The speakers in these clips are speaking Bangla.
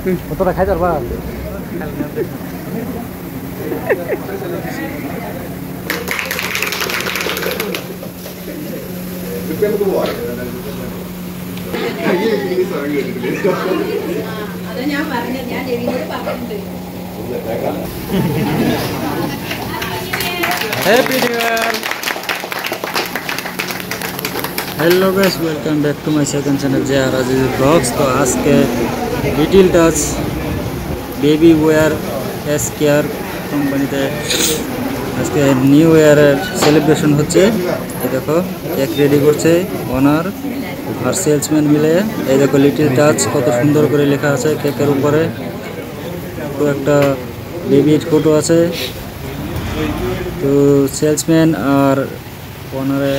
কতটা খাই পারবা? Happy New Year! Hello guys, welcome back to my second channel JR Aziz Vlogs। तो आज के detail touch baby wear S care কোম্পানিতে আজকে নিউ ইয়ারের সেলিব্রেশন হচ্ছে। এই দেখো কেক রেডি করছে ওনার আর সেলসম্যান মিলে। এই দেখো লিটল টাচ কত সুন্দর করে লেখা আছে কেকের উপরে। তো একটা বেবির ফটো আছে। তো সেলসম্যান আর ওনারে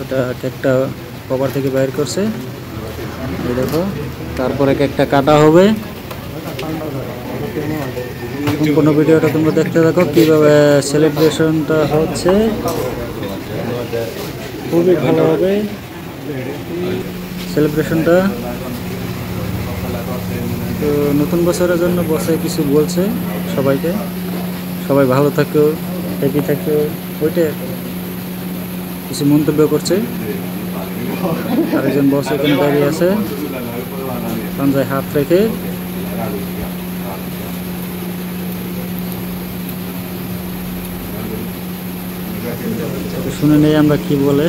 ওটা কেকটা কভার থেকে বাইর করছে। এই দেখো তারপরে কেকটা কাটা হবে। সম্পূর্ণ ভিডিওটা তোমরা দেখতে থাকো কিভাবে সেলিব্রেশনটা হচ্ছে। খুবই ভালো হবে সেলিব্রেশনটা। তো নতুন বছরের জন্য বসে কিছু বলছে সবাইকে, সবাই ভালো থাকো, হ্যাপি থাকো, ওইটা কিছু মন্তব্য করছে। আরেকজন বস এখানে দাঁড়িয়ে আছে পাঞ্জায় হাত রেখে। শুনে নেই আমরা কি বলে।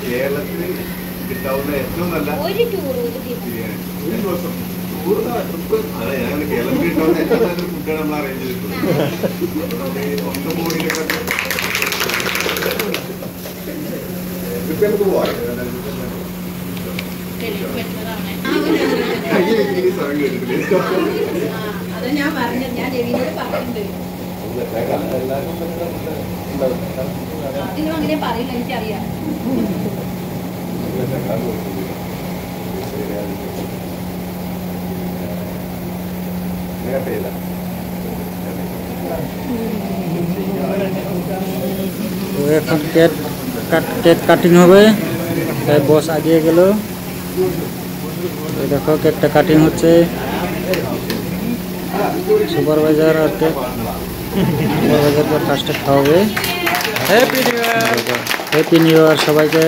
കേരളത്തിൽ കിട്ടാവുന്ന ഏറ്റവും നല്ല അതെ, ഞാൻ കേരളത്തിൽ കിട്ടാവുന്ന ഏറ്റവും നല്ല ഫുഡാണ് നമ്മൾ അറേഞ്ച് ചെയ്തിട്ടുള്ളത്. 1 കോടിയിലൊക്കെ ഞാൻ പറഞ്ഞത്, ഞാൻ രവിനോട് പറഞ്ഞിട്ടുണ്ട്. അതിനും അങ്ങനെ പറയില്ല, എനിക്കറിയാം. এখন কেক কাটিং হবে। তাই বস আগিয়ে গেল। দেখো কেকটা কাটিং হচ্ছে। সুপারভাইজার আর কেক সুপারভাইজারকে ফার্স্টে খাওয়াবে। Happy new year! Happy new year সবাইকে।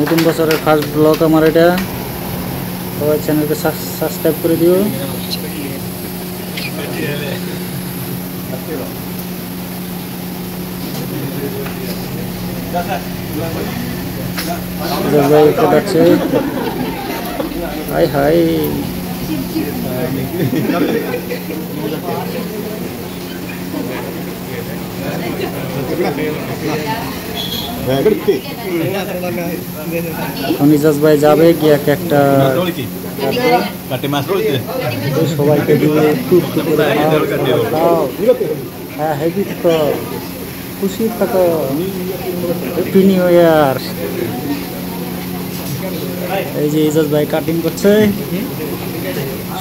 নতুন বছরের ফার্স্ট ব্লগ আমার এটা। সবাই চ্যানেলকে সাবস্ক্রাইব করে দিও। হাই হাই এখন ইজাজ ভাই যাবে গিয়া কেকটা সবাইকে দিয়ে হ্যাঁ হ্যাপি থাকো, খুশি থাকো, হ্যাপি নিউ ইয়ার। এই যে ইজাজ ভাই কাটিং করছে।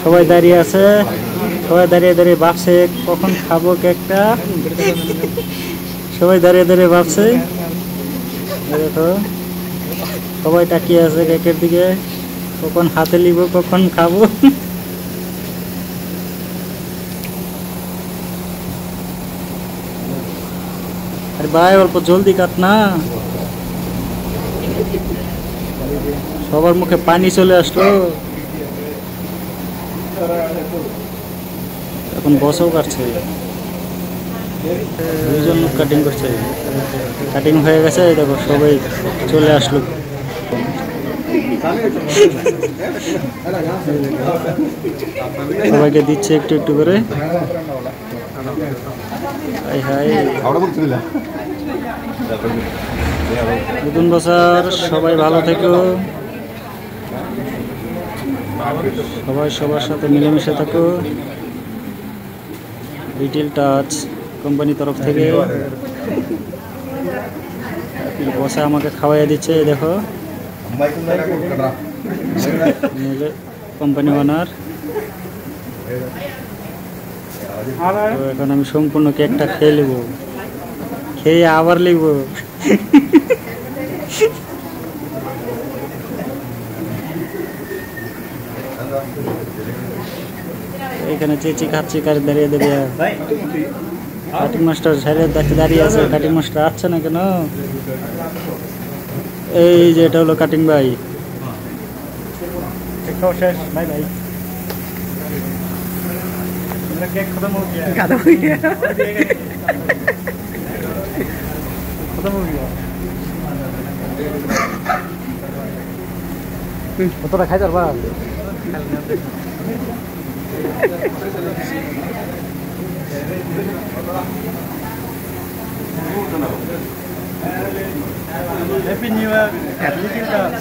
সবাই দাঁড়িয়ে আছে, সবাই দাঁড়িয়ে দাঁড়িয়ে ভাবছে কখন খাবো কেকটা। সবাই দাঁড়িয়ে দাঁড়িয়ে ভাবছে। দেখো সবাই তাকিয়ে আছে কেকের দিকে, কখন হাতে নিব, কখন খাবো। আরে ভাই অল্প জলদি কাট না, সবার মুখে পানি চলে আসলো। এখন বসও কাটছে, দুইজন লোক কাটিং করছে। কাটিং হয়ে গেছে, দেখো সবাই চলে আসলো। সবাইকে দিচ্ছে একটু একটু করে। নতুন বছর, সবাই ভালো থেকো, সবাই সবার সাথে মিলেমিশে থাকো। লিটল টাচ কোম্পানির তরফ থেকে বসে আমাকে খাওয়াইয়া দিচ্ছে। দেখো কোম্পানি ওনার। তো এখন আমি সম্পূর্ণ কেকটা খেয়ে নেব, খেয়ে আবার লিখব। এখানে চেঁচি খাচ্ছি কারে দাঁড়িয়ে দাঁড়িয়ে। কাটিং মাস্টার সাইডে দাঁড়িয়ে আছে, কাটিং মাস্টার আসছে না কেন? এই যে এটা হলো কাটিং ভাই। শেষ ভাই ভাই केक खत्म हो गया। खत्म हो गया। खत्म हो गया। तो रखा है दरबार। Happy new year. Happy new year.